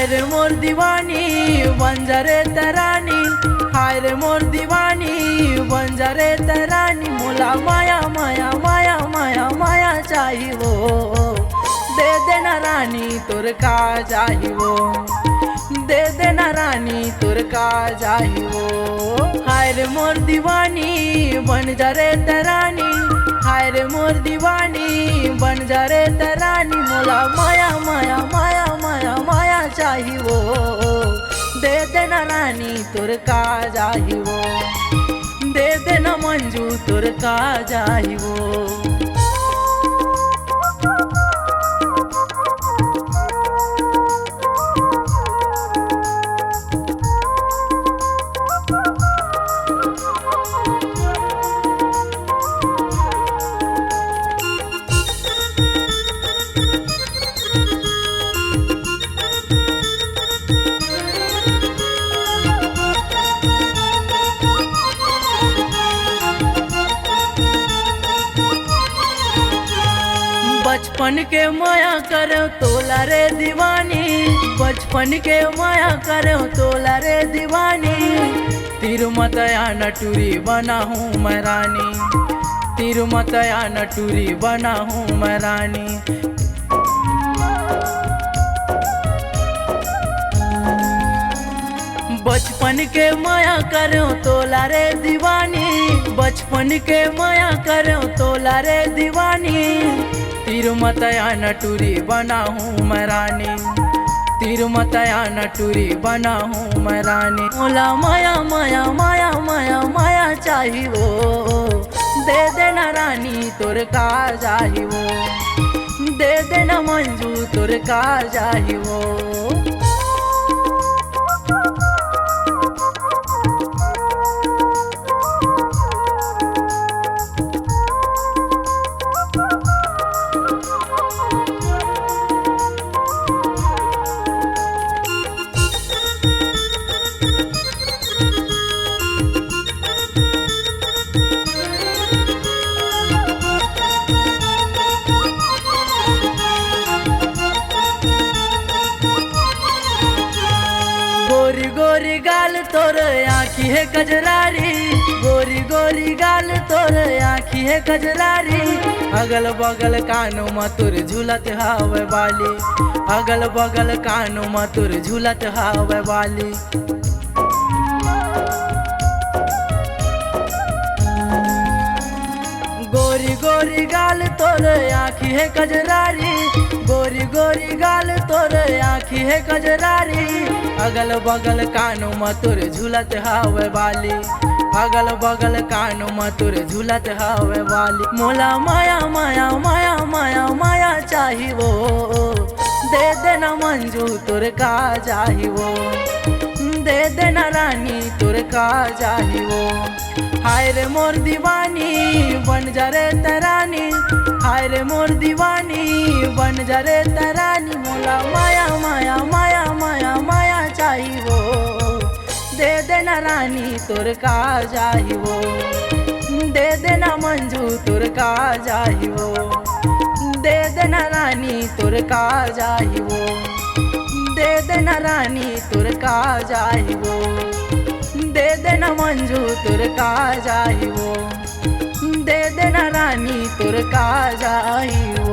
हाय रे मोर दीवानी बंजरे तरानी, हाय रे मोर दीवानी बंजरे तरानी। मोला माया माया माया माया माया चाहिए, दे देना रानी तोर का चाहिए, दे देना रानी तोर का चाहिए। हाय रे मोर दीवानी बन जा रे तरानी, हाय रे मोर दीवानी बन जा रे तरानी। मोला माया माया माया माया माया चाहिए, दे देना रानी तोर का चाहिए, दे देना मंजू तोर का चाहिए। बचपन के माया करो तोला रे दीवानी, बचपन के माया करो तोला रे दीवानी। तिरुमतया नटूरी बना हूँ मैं रानी, तिरुमतया नटूरी बना हूँ मैं रानी। बचपन के माया करो तोला रे दीवानी, बचपन के माया करो तोला रे दीवानी। तिरुमतया नटूरी बना हूँ मैं रानी, तिरुमतया नटूरी बना हूँ मैं रानी। मोला माया माया माया माया माया चाहिए, दे देना रानी तोर का चाहिए, दे देना मंजू तोर का चाहिए। गोरी गोरी गाल तोर आँखी है कजरारी, गोरी गोरी गाल तोर आँखी है कजरारी। अगल बगल कानों में तोर झूलत हावे बाली, अगल बगल कानों में तोर झूलत हावे बाली। गोरी गोरी गाल तोर आँखी है कजरारी, गोरी गोरी गाल तोर आँखी है कजरारी। अगल बगल कानों में तोर झूलत हावे बाली, अगल बगल कानों में तोर झूलत हावे बाली। मोला माया माया माया माया माया चाहिए, दे देना मंजू तोर का चाहिए, दे देना रानी तोर का चाहिए। हाय रे मोर दीवानी बन जा रे तरानी, हाय रे मोर दीवानी बन जा रे तरानी। मोला माया माया माया माया माया चाहिए, दे देना रानी तोर का चाहिए, दे देना मंजू तोर का चाहिए, दे देना रानी तोर का चाहिए, दे देना रानी तोर का चाहिए, दे देना मंजू तोर का चाहिए, दे देना रानी तोर का चाहिए।